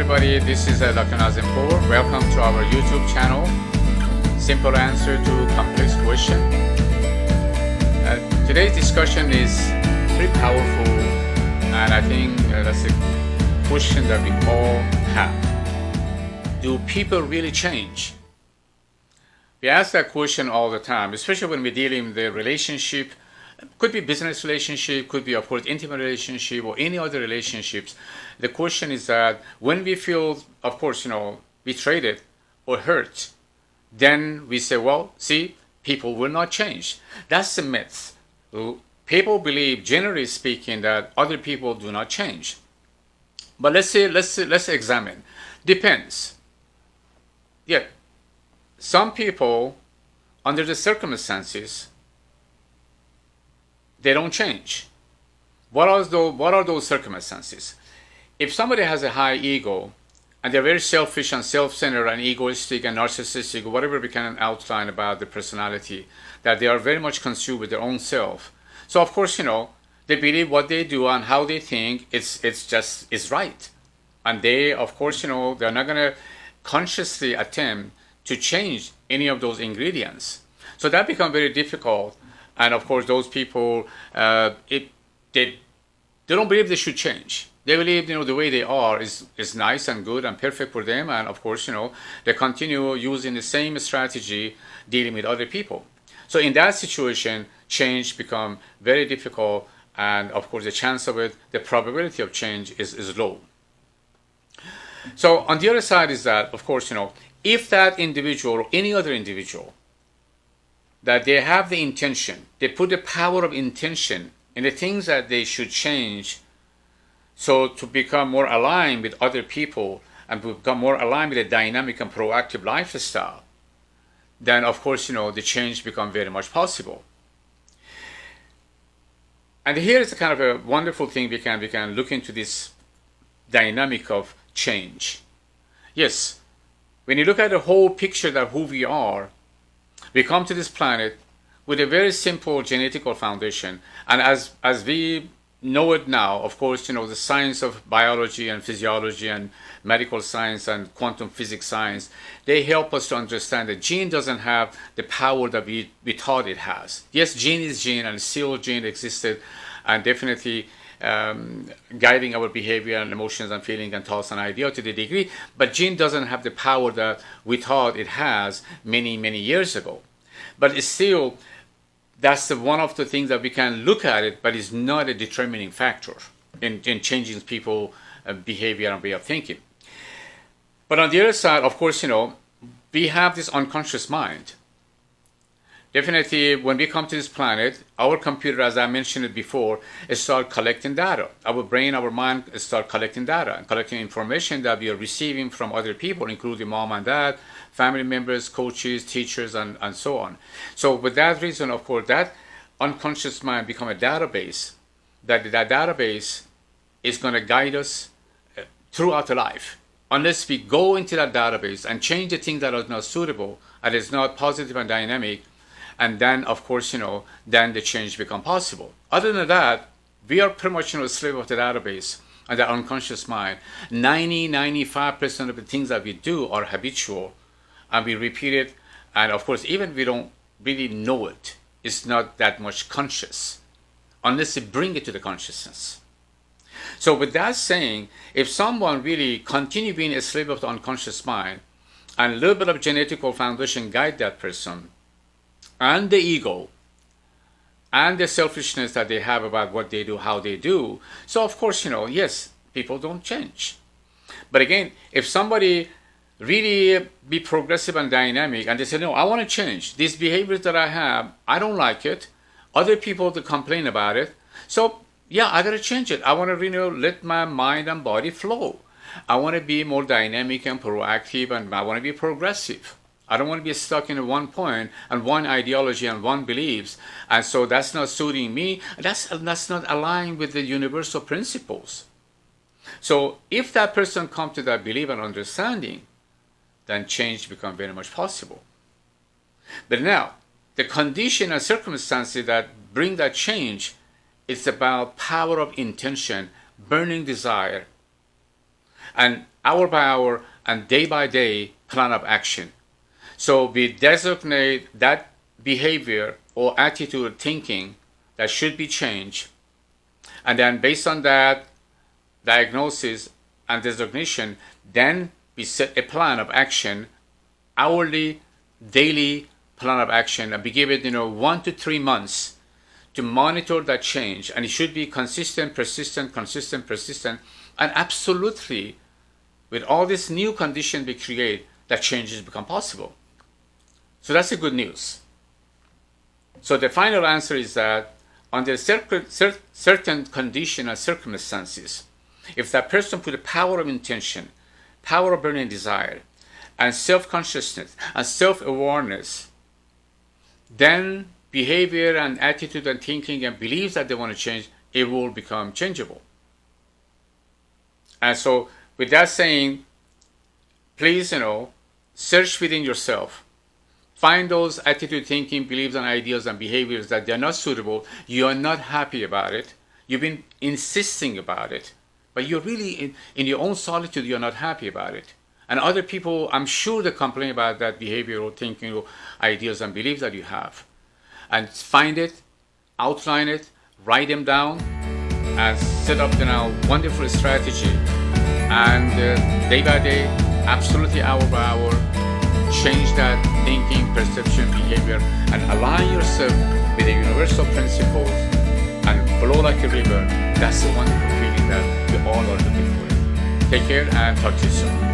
everybody, this is Dr. Nazimpour. Welcome to our YouTube channel, Simple Answer to Complex Question. Today's discussion is pretty powerful, and I think that's a question that we all have. Do people really change? We ask that question all the time, especially when we're dealing with the relationship. Could be business relationship, could be of course intimate relationship or any other relationships. The question is that when we feel, of course, betrayed or hurt, then we say, well, see, people will not change. That's the myth. People believe, generally speaking, that other people do not change. But let's examine. Depends. Yeah, some people, under the circumstances, they don't change. What are those circumstances? If somebody has a high ego and they're very selfish and self-centered and egoistic and narcissistic, whatever we can outline about the personality, that they are very much consumed with their own self. So of course, they believe what they do and how they think it's right. And they, of course, they're not going to consciously attempt to change any of those ingredients. So that becomes very difficult. And of course, those people, they don't believe they should change. They believe, the way they are is nice and good and perfect for them. And of course, they continue using the same strategy dealing with other people. So in that situation, change becomes very difficult. And of course, the chance of it, the probability of change is low. So on the other side is that, of course, if that individual or any other individual, that they have the intention, they put the power of intention in the things that they should change, so to become more aligned with other people and become more aligned with a dynamic and proactive lifestyle, then of course, the change becomes very much possible. And here is a kind of a wonderful thing we can look into this dynamic of change. Yes, when you look at the whole picture of who we are, we come to this planet with a very simple genetical foundation. And as we know it now, of course, the science of biology and physiology and medical science and quantum physics science, they help us to understand that gene doesn't have the power that we thought it has. Yes, gene is gene, and still gene existed and definitely guiding our behavior and emotions and feelings and thoughts and ideas to the degree, but gene doesn't have the power that we thought it has many, many years ago. But it's still, that's one of the things that we can look at it, but it's not a determining factor in changing people's behavior and way of thinking. But on the other side, of course, we have this unconscious mind. Definitely, when we come to this planet, our computer, as I mentioned it before, start collecting data. Our brain, our mind start collecting data and collecting information that we are receiving from other people, including mom and dad, family members, coaches, teachers, and so on. So with that reason, of course, that unconscious mind become a database, that database is going to guide us throughout the life. Unless we go into that database and change the things that are not suitable and is not positive and dynamic, and then, of course, then the change become possible. Other than that, we are pretty much, a slave of the database and the unconscious mind. 95% of the things that we do are habitual, and we repeat it. And of course, even we don't really know it, it's not that much conscious, unless you bring it to the consciousness. So with that saying, if someone really continue being a slave of the unconscious mind, and a little bit of genetical foundation guide that person, and the ego, and the selfishness that they have about what they do, how they do. So of course, yes, people don't change. But again, if somebody really be progressive and dynamic, and they say, no, I want to change. These behaviors that I have, I don't like it. Other people to complain about it. So yeah, I got to change it. I want to let my mind and body flow. I want to be more dynamic and proactive, and I want to be progressive. I don't want to be stuck in one point and one ideology and one beliefs. And so that's not suiting me. That's not aligned with the universal principles. So if that person comes to that belief and understanding, then change becomes very much possible. But now, the condition and circumstances that bring that change, it's about power of intention, burning desire. And hour by hour and day by day plan of action. So we designate that behavior or attitude or thinking that should be changed. And then based on that diagnosis and designation, then we set a plan of action, hourly, daily plan of action, and we give it 1 to 3 months to monitor that change. And it should be consistent, persistent, and absolutely with all this new condition we create, that changes become possible. So that's the good news. So the final answer is that under certain condition and circumstances, if that person put the power of intention, power of burning desire, and self-consciousness and self-awareness, then behavior and attitude and thinking and beliefs that they want to change, it will become changeable. And so with that saying, please, search within yourself. Find those attitude, thinking, beliefs, and ideas and behaviors that they're not suitable. You are not happy about it. You've been insisting about it. But you're really, in your own solitude, you're not happy about it. And other people, I'm sure they complain about that behavior or thinking or ideas and beliefs that you have. And find it, outline it, write them down, and set up wonderful strategy. And day by day, absolutely hour by hour, change that thinking, perception, behavior, and align yourself with the universal principles and flow like a river. That's the wonderful feeling that we all are looking for. Take care and talk to you soon.